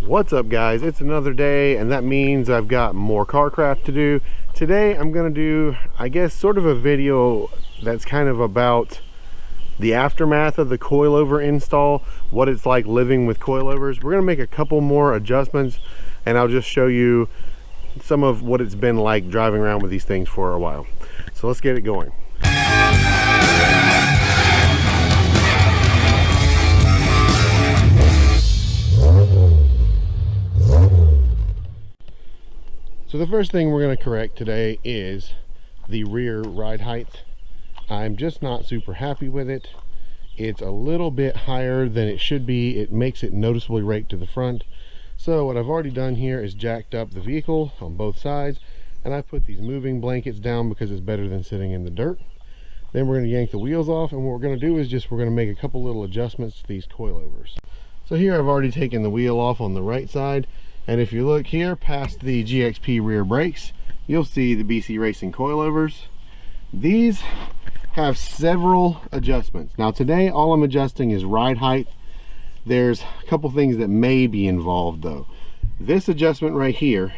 What's up, guys? It's another day, and that means I've got more car craft to do. Today I'm gonna do, I guess, sort of a video that's kind of about the aftermath of the coilover install, what it's like living with coilovers. We're gonna make a couple more adjustments, and I'll just show you some of what it's been like driving around with these things for a while. So let's get it going. So the first thing we're going to correct today is the rear ride height. I'm just not super happy with it. It's a little bit higher than it should be. It makes it noticeably raked to the front. So what I've already done here is jacked up the vehicle on both sides, and I put these moving blankets down because it's better than sitting in the dirt. Then we're going to yank the wheels off, and what we're going to do is we're going to make a couple little adjustments to these coilovers. So here I've already taken the wheel off on the right side. And if you look here past the GXP rear brakes, you'll see the BCracing Coilovers. These have several adjustments. Now today, all I'm adjusting is ride height. There's a couple things that may be involved though. This adjustment right here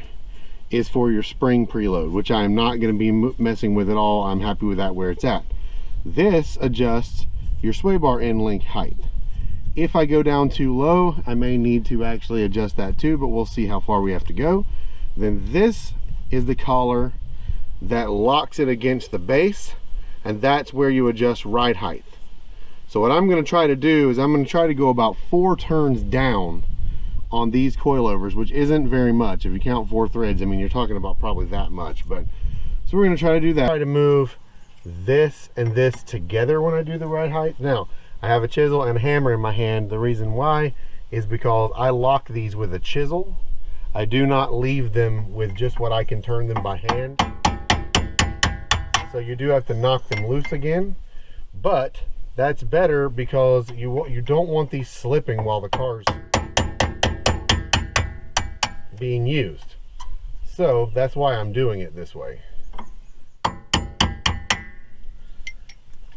is for your spring preload, which I'm not going to be messing with at all. I'm happy with that where it's at. This adjusts your sway bar end link height. If I go down too low, I may need to actually adjust that too, but we'll see how far we have to go. Then this is the collar that locks it against the base, and that's where you adjust ride height. So what I'm going to try to do is I'm going to try to go about 4 turns down on these coilovers, which isn't very much. If you count 4 threads, I mean, you're talking about probably that much. But so we're going to try to do that. Try to move this and this together when I do the ride height. Now, I have a chisel and a hammer in my hand. The reason why is because I lock these with a chisel. I do not leave them with just what I can turn them by hand. So you do have to knock them loose again, but that's better because you don't want these slipping while the car's being used. So that's why I'm doing it this way.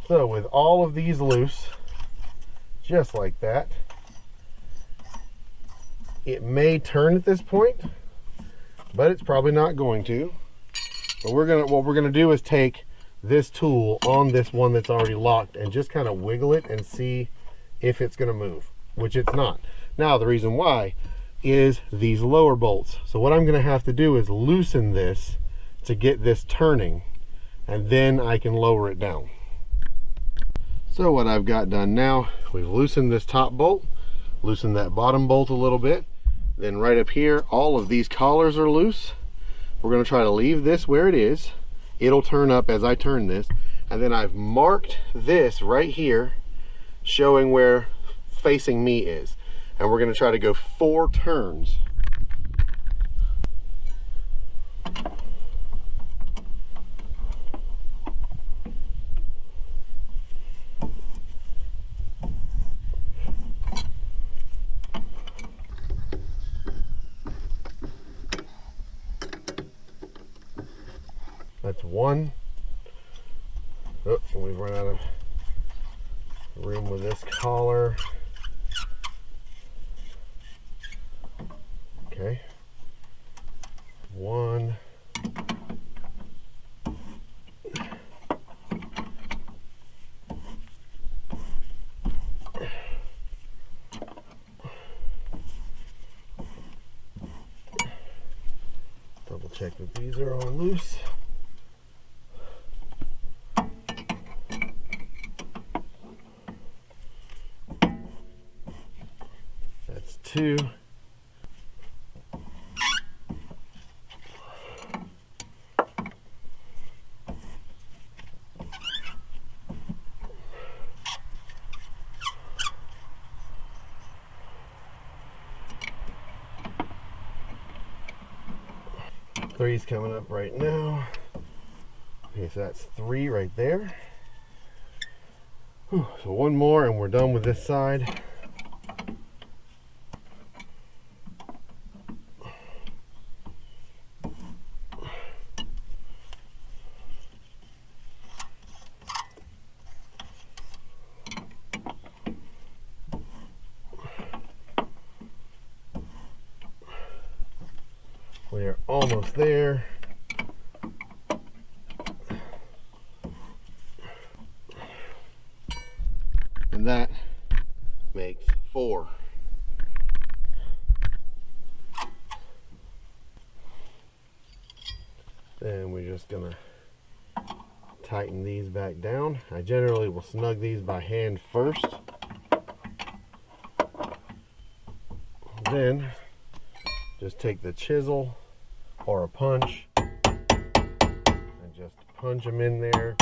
So with all of these loose, just like that, it may turn at this point, but it's probably not going to. But what we're gonna do is take this tool on this one that's already locked and just kind of wiggle it and see if it's gonna move, which it's not. Now the reason why is these lower bolts. So what I'm gonna have to do is loosen this to get this turning, and then I can lower it down. So what I've got done now, we've loosened this top bolt, loosened that bottom bolt a little bit. Then right up here, all of these collars are loose. We're going to try to leave this where it is. It'll turn up as I turn this. And then I've marked this right here, showing where facing me is. And we're going to try to go 4 turns. That's 1. Oh, we've run out of room with this collar. Okay. 1. Double check that these are all loose. That's 2. Three's coming up right now. Okay, so that's 3 right there. Whew, so 1 more and we're done with this side. We are almost there. And that makes 4. Then we're just gonna tighten these back down. I generally will snug these by hand first. Then just take the chisel or a punch and just punch them in there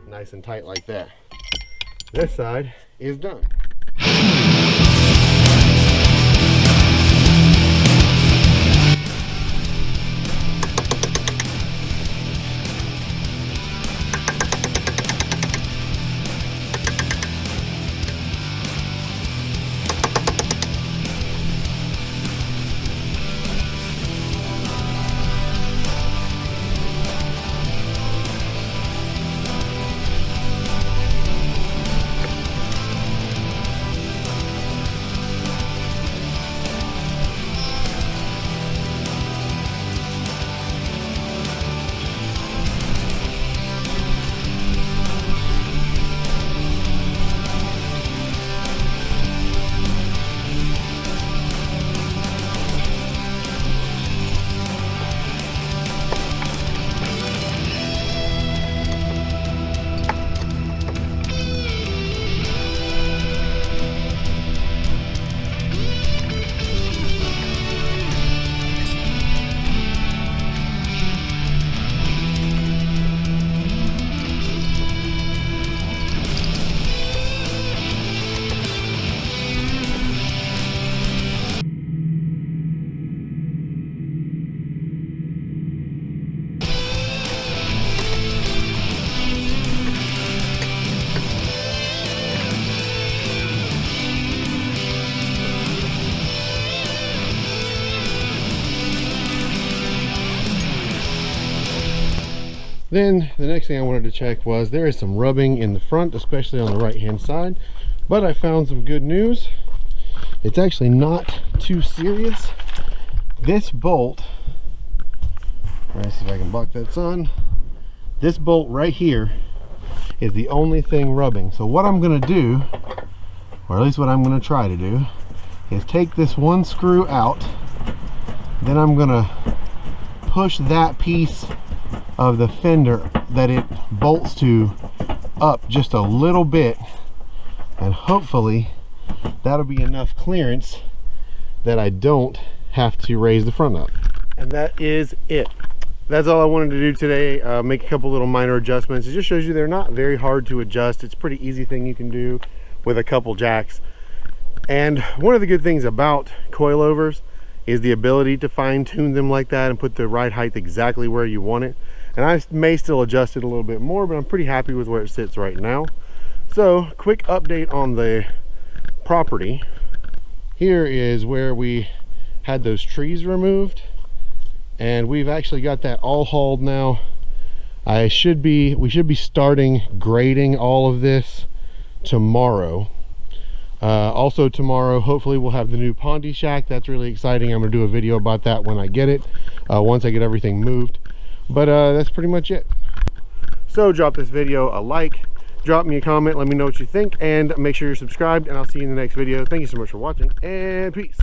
nice and tight like that. This side is done. Then the next thing I wanted to check was there is some rubbing in the front, especially on the right hand side, but I found some good news. It's actually not too serious. This bolt, let's see if I can block that sun. This bolt right here is the only thing rubbing. So what I'm going to do, or at least what I'm going to try to do, is take this one screw out. Then I'm going to push that piece of the fender that it bolts to up just a little bit, and hopefully that'll be enough clearance that I don't have to raise the front up. And that is it. That's all I wanted to do today. Make a couple little minor adjustments. It just shows you they're not very hard to adjust. It's a pretty easy thing you can do with a couple jacks. And one of the good things about coilovers is the ability to fine tune them like that and put the ride height exactly where you want it. And I may still adjust it a little bit more, but I'm pretty happy with where it sits right now. So quick update on the property. Here is where we had those trees removed, and we've actually got that all hauled now. We should be starting grading all of this tomorrow. Also tomorrow, hopefully we'll have the new Pondy shack. That's really exciting. I'm gonna do a video about that when I get it, once I get everything moved. But that's pretty much it. So drop this video a like, drop me a comment, let me know what you think, and make sure you're subscribed, and I'll see you in the next video. Thank you so much for watching, and peace.